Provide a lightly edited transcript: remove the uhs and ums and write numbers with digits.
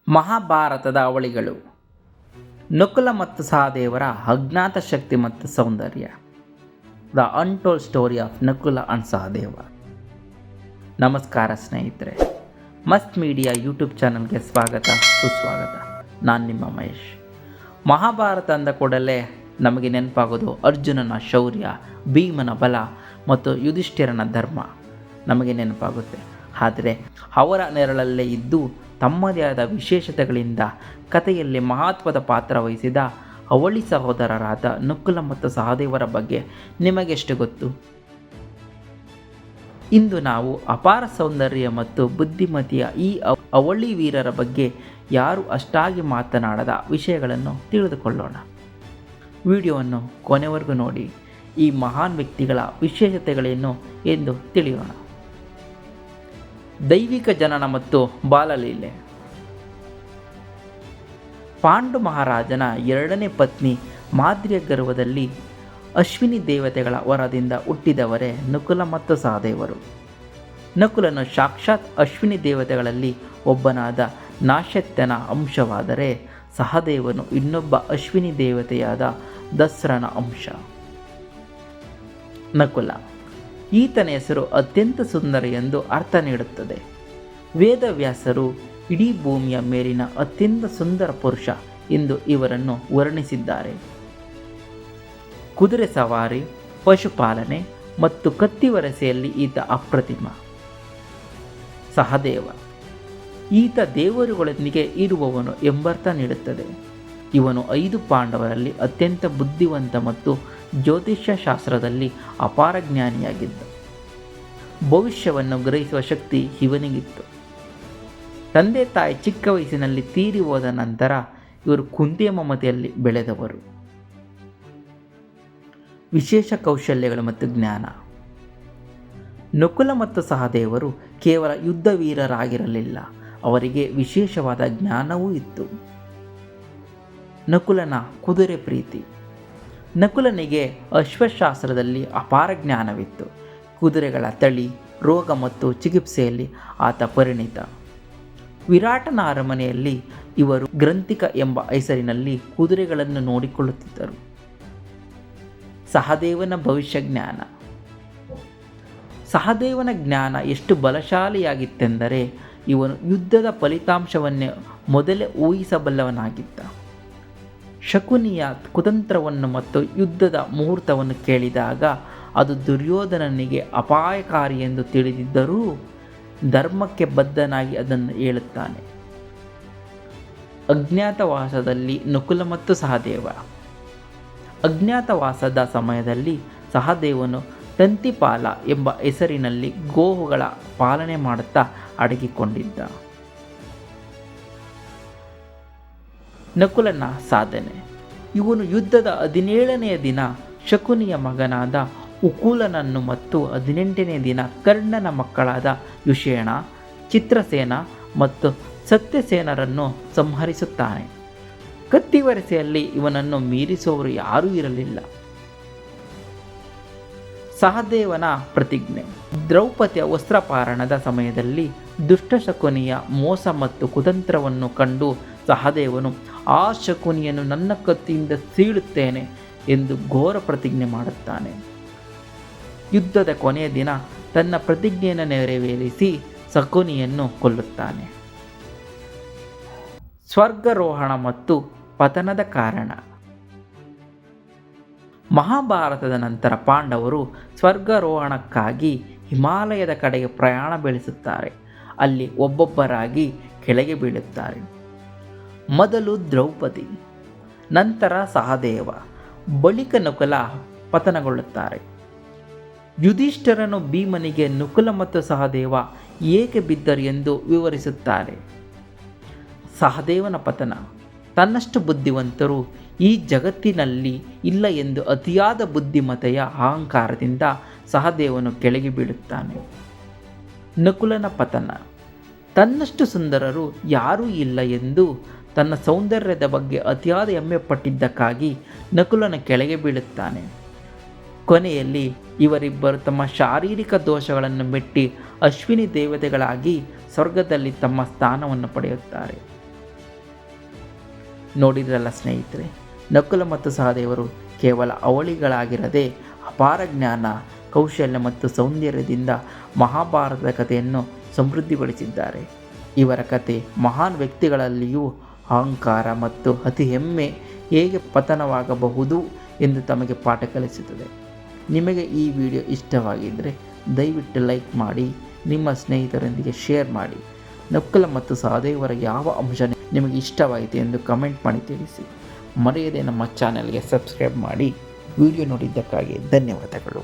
ಮಹಾಭಾರತದ ಅವಳಿಗಳು. ನಕುಲ ಮತ್ತು ಸಹದೇವರ ಅಜ್ಞಾತ ಶಕ್ತಿ ಮತ್ತು ಸೌಂದರ್ಯ. The untold story of Nakula and Sahadeva. ನಮಸ್ಕಾರ ಸ್ನೇಹಿತರೆ, ಮಸ್ತ್ ಮೀಡಿಯಾ ಯೂಟ್ಯೂಬ್ ಚಾನಲ್ಗೆ ಸ್ವಾಗತ ಸುಸ್ವಾಗತ. ನಾನು ನಿಮ್ಮ ಮಹೇಶ್. ಮಹಾಭಾರತ ಅಂದ ಕೂಡಲೇ ನಮಗೆ ನೆನಪಾಗೋದು ಅರ್ಜುನನ ಶೌರ್ಯ, ಭೀಮನ ಬಲ ಮತ್ತು ಯುಧಿಷ್ಠಿರನ ಧರ್ಮ ನಮಗೆ ನೆನಪಾಗುತ್ತೆ. ಆದರೆ ಅವರ ನೆರಳಲ್ಲೇ ಇದ್ದು ತಮ್ಮದೇ ಆದ ವಿಶೇಷತೆಗಳಿಂದ ಕಥೆಯಲ್ಲಿ ಮಹತ್ವದ ಪಾತ್ರ ವಹಿಸಿದ ಅವಳಿ ಸಹೋದರರಾದ ನಕುಲ ಮತ್ತು ಸಹದೇವರ ಬಗ್ಗೆ ನಿಮಗೆಷ್ಟು ಗೊತ್ತು? ಇಂದು ನಾವು ಅಪಾರ ಸೌಂದರ್ಯ ಮತ್ತು ಬುದ್ಧಿಮತಿಯ ಈ ಅವಳಿ ವೀರರ ಬಗ್ಗೆ ಯಾರು ಅಷ್ಟಾಗಿ ಮಾತನಾಡದ ವಿಷಯಗಳನ್ನು ತಿಳಿದುಕೊಳ್ಳೋಣ. ವಿಡಿಯೋವನ್ನು ಕೊನೆವರೆಗೂ ನೋಡಿ. ಈ ಮಹಾನ್ ವ್ಯಕ್ತಿಗಳ ವಿಶೇಷತೆಗಳೇನು ಎಂದು ತಿಳಿಯೋಣ. ದೈವಿಕ ಜನನ ಮತ್ತು ಬಾಲಲೀಲೆ. ಪಾಂಡು ಮಹಾರಾಜನ ಎರಡನೇ ಪತ್ನಿ ಮಾದ್ರಿಯ ಗರ್ಭದಲ್ಲಿ ಅಶ್ವಿನಿ ದೇವತೆಗಳ ವರದಿಂದ ಹುಟ್ಟಿದವರೇ ನಕುಲ ಮತ್ತು ಸಹದೇವರು. ನಕುಲನು ಸಾಕ್ಷಾತ್ ಅಶ್ವಿನಿ ದೇವತೆಗಳಲ್ಲಿ ಒಬ್ಬನಾದ ನಾಶತ್ಯನ ಅಂಶವಾದರೆ ಸಹದೇವನು ಇನ್ನೊಬ್ಬ ಅಶ್ವಿನಿ ದೇವತೆಯಾದ ದಸ್ರನ ಅಂಶ. ನಕುಲ ಈತನ ಹೆಸರು ಅತ್ಯಂತ ಸುಂದರ ಎಂದು ಅರ್ಥ ನೀಡುತ್ತದೆ. ವೇದವ್ಯಾಸರು ಇಡೀ ಭೂಮಿಯ ಮೇಲಿನ ಅತ್ಯಂತ ಸುಂದರ ಪುರುಷ ಎಂದು ಇವರನ್ನು ವರ್ಣಿಸಿದ್ದಾರೆ. ಕುದುರೆ ಸವಾರಿ, ಪಶುಪಾಲನೆ ಮತ್ತು ಕತ್ತಿವರಸೆಯಲ್ಲಿ ಈತ ಅಪ್ರತಿಮ. ಸಹದೇವ ಈತ ದೇವರುಗಳೊಂದಿಗೆ ಇರುವವನು ಎಂಬರ್ಥ ನೀಡುತ್ತದೆ. ಇವನು 5 ಪಾಂಡವರಲ್ಲಿ ಅತ್ಯಂತ ಬುದ್ಧಿವಂತ ಮತ್ತು ಜ್ಯೋತಿಷ್ಯ ಶಾಸ್ತ್ರದಲ್ಲಿ ಅಪಾರ ಜ್ಞಾನಿಯಾಗಿದ್ದ. ಭವಿಷ್ಯವನ್ನು ಗ್ರಹಿಸುವ ಶಕ್ತಿ ಇವನಿಗಿತ್ತು. ತಂದೆ ತಾಯಿ ಚಿಕ್ಕ ವಯಸ್ಸಿನಲ್ಲಿ ತೀರಿ ಹೋದ ನಂತರ ಇವರು ಕುಂತಿಯ ಮಮತೆಯಲ್ಲಿ ಬೆಳೆದವರು. ವಿಶೇಷ ಕೌಶಲ್ಯಗಳು ಮತ್ತು ಜ್ಞಾನ. ನಕುಲ ಮತ್ತು ಸಹದೇವರು ಕೇವಲ ಯುದ್ಧ ವೀರರಾಗಿರಲಿಲ್ಲ, ಅವರಿಗೆ ವಿಶೇಷವಾದ ಜ್ಞಾನವೂ ಇತ್ತು. ನಕುಲನ ಕುದುರೆ ಪ್ರೀತಿ. ನಕುಲನಿಗೆ ಅಶ್ವಶಾಸ್ತ್ರದಲ್ಲಿ ಅಪಾರ ಜ್ಞಾನವಿತ್ತು. ಕುದುರೆಗಳ ತಳಿ, ರೋಗ ಮತ್ತು ಚಿಕಿತ್ಸೆಯಲ್ಲಿ ಆತ ಪರಿಣಿತ. ವಿರಾಟನ ಅರಮನೆಯಲ್ಲಿ ಇವರು ಗ್ರಂಥಿಕ ಎಂಬ ಹೆಸರಿನಲ್ಲಿ ಕುದುರೆಗಳನ್ನು ನೋಡಿಕೊಳ್ಳುತ್ತಿದ್ದರು. ಸಹದೇವನ ಭವಿಷ್ಯ ಜ್ಞಾನ. ಸಹದೇವನ ಜ್ಞಾನ ಎಷ್ಟು ಬಲಶಾಲಿಯಾಗಿತ್ತೆಂದರೆ ಇವನು ಯುದ್ಧದ ಫಲಿತಾಂಶವನ್ನೇ ಮೊದಲೇ ಊಹಿಸಬಲ್ಲವನಾಗಿದ್ದ. ಶಕುನಿಯ ಕುತಂತ್ರವನ್ನು ಮತ್ತು ಯುದ್ಧದ ಮುಹೂರ್ತವನ್ನು ಕೇಳಿದಾಗ ಅದು ದುರ್ಯೋಧನನಿಗೆ ಅಪಾಯಕಾರಿ ಎಂದು ತಿಳಿದಿದ್ದರೂ ಧರ್ಮಕ್ಕೆ ಬದ್ಧನಾಗಿ ಅದನ್ನು ಹೇಳುತ್ತಾನೆ. ಅಜ್ಞಾತವಾಸದಲ್ಲಿ ನಕುಲ ಮತ್ತು ಸಹದೇವ. ಅಜ್ಞಾತವಾಸದ ಸಮಯದಲ್ಲಿ ಸಹದೇವನು ತಂತಿಪಾಲ ಎಂಬ ಹೆಸರಿನಲ್ಲಿ ಗೋವುಗಳ ಪಾಲನೆ ಮಾಡುತ್ತಾ ಅಡಗಿಕೊಂಡಿದ್ದ. ನಕುಲನ ಸಾಧನೆ. ಇವನು ಯುದ್ಧದ 17ನೆಯ ದಿನ ಶಕುನಿಯ ಮಗನಾದ ಉಕೂಲನನ್ನು ಮತ್ತು 18ನೇ ದಿನ ಕರ್ಣನ ಮಕ್ಕಳಾದ ಯುಷೇಣ, ಚಿತ್ರಸೇನ ಮತ್ತು ಸತ್ಯಸೇನರನ್ನು ಸಂಹರಿಸುತ್ತಾನೆ. ಕತ್ತಿವರಸೆಯಲ್ಲಿ ಇವನನ್ನು ಮೀರಿಸುವವರು ಯಾರೂ ಇರಲಿಲ್ಲ. ಸಹದೇವನ ಪ್ರತಿಜ್ಞೆ. ದ್ರೌಪದಿಯ ವಸ್ತ್ರಪಾರಣದ ಸಮಯದಲ್ಲಿ ದುಷ್ಟ ಶಕುನಿಯ ಮೋಸ ಮತ್ತು ಕುತಂತ್ರವನ್ನು ಕಂಡು ಸಹದೇವನು ಆ ಶಕುನಿಯನ್ನು ನನ್ನ ಕತ್ತಿಯಿಂದ ಸೀಳುತ್ತೇನೆ ಎಂದು ಘೋರ ಪ್ರತಿಜ್ಞೆ ಮಾಡುತ್ತಾನೆ. ಯುದ್ಧದ ಕೊನೆಯ ದಿನ ತನ್ನ ಪ್ರತಿಜ್ಞೆಯನ್ನು ನೆರವೇರಿಸಿ ಶಕುನಿಯನ್ನು ಕೊಲ್ಲುತ್ತಾನೆ. ಸ್ವರ್ಗಾರೋಹಣ ಮತ್ತು ಪತನದ ಕಾರಣ. ಮಹಾಭಾರತದ ನಂತರ ಪಾಂಡವರು ಸ್ವರ್ಗಾರೋಹಣಕ್ಕಾಗಿ ಹಿಮಾಲಯದ ಕಡೆಗೆ ಪ್ರಯಾಣ ಬೆಳೆಸುತ್ತಾರೆ. ಅಲ್ಲಿ ಒಬ್ಬೊಬ್ಬರಾಗಿ ಕೆಳಗೆ ಬೀಳುತ್ತಾರೆ. ಮೊದಲು ದ್ರೌಪದಿ, ನಂತರ ಸಹದೇವ, ಬಳಿಕ ನಕುಲ ಪತನಗೊಳ್ಳುತ್ತಾರೆ. ಯುಧಿಷ್ಠಿರನು ಭೀಮನಿಗೆ ನಕುಲ ಮತ್ತು ಸಹದೇವ ಏಕೆ ಬಿದ್ದರು ಎಂದು ವಿವರಿಸುತ್ತಾರೆ. ಸಹದೇವನ ಪತನ. ತನ್ನಷ್ಟು ಬುದ್ಧಿವಂತರು ಈ ಜಗತ್ತಿನಲ್ಲಿ ಇಲ್ಲ ಎಂದು ಅತಿಯಾದ ಬುದ್ಧಿಮತೆಯ ಅಹಂಕಾರದಿಂದ ಸಹದೇವನು ಕೆಳಗೆ ಬೀಳುತ್ತಾನೆ. ನಕುಲನ ಪತನ. ತನ್ನಷ್ಟು ಸುಂದರರು ಯಾರೂ ಇಲ್ಲ ಎಂದು ತನ್ನ ಸೌಂದರ್ಯದ ಬಗ್ಗೆ ಅತಿಯಾದ ಹೆಮ್ಮೆ ಪಟ್ಟಿದ್ದಕ್ಕಾಗಿ ನಕುಲನ ಕೆಳಗೆ ಬೀಳುತ್ತಾನೆ. ಕೊನೆಯಲ್ಲಿ ಇವರಿಬ್ಬರು ತಮ್ಮ ಶಾರೀರಿಕ ದೋಷಗಳನ್ನು ಮೆಟ್ಟಿ ಅಶ್ವಿನಿ ದೇವತೆಗಳಾಗಿ ಸ್ವರ್ಗದಲ್ಲಿ ತಮ್ಮ ಸ್ಥಾನವನ್ನು ಪಡೆಯುತ್ತಾರೆ. ನೋಡಿದ್ರಲ್ಲ ಸ್ನೇಹಿತರೆ, ನಕುಲ ಮತ್ತು ಸಹದೇವರು ಕೇವಲ ಅವಳಿಗಳಾಗಿರದೆ ಅಪಾರ ಜ್ಞಾನ, ಕೌಶಲ್ಯ ಮತ್ತು ಸೌಂದರ್ಯದಿಂದ ಮಹಾಭಾರತದ ಕಥೆಯನ್ನು ಸಮೃದ್ಧಿಗೊಳಿಸಿದ್ದಾರೆ. ಇವರ ಕತೆ ಮಹಾನ್ ವ್ಯಕ್ತಿಗಳಲ್ಲಿಯೂ ಅಹಂಕಾರ ಮತ್ತು ಅತಿ ಹೆಮ್ಮೆ ಹೇಗೆ ಪತನವಾಗಬಹುದು ಎಂದು ತಮಗೆ ಪಾಠ ಕಲಿಸುತ್ತದೆ. ನಿಮಗೆ ಈ ವಿಡಿಯೋ ಇಷ್ಟವಾಗಿದ್ದರೆ ದಯವಿಟ್ಟು ಲೈಕ್ ಮಾಡಿ, ನಿಮ್ಮ ಸ್ನೇಹಿತರೊಂದಿಗೆ ಶೇರ್ ಮಾಡಿ. ನಕುಲ ಮತ್ತು ಸಹದೇವರ ಯಾವ ಅಂಶ ನಿಮಗೆ ಇಷ್ಟವಾಯಿತು ಎಂದು ಕಮೆಂಟ್ ಮಾಡಿ ತಿಳಿಸಿ. ಮರೆಯದೆ ನಮ್ಮ ಚಾನೆಲ್ಗೆ ಸಬ್ಸ್ಕ್ರೈಬ್ ಮಾಡಿ. ವಿಡಿಯೋ ನೋಡಿದ್ದಕ್ಕಾಗಿ ಧನ್ಯವಾದಗಳು.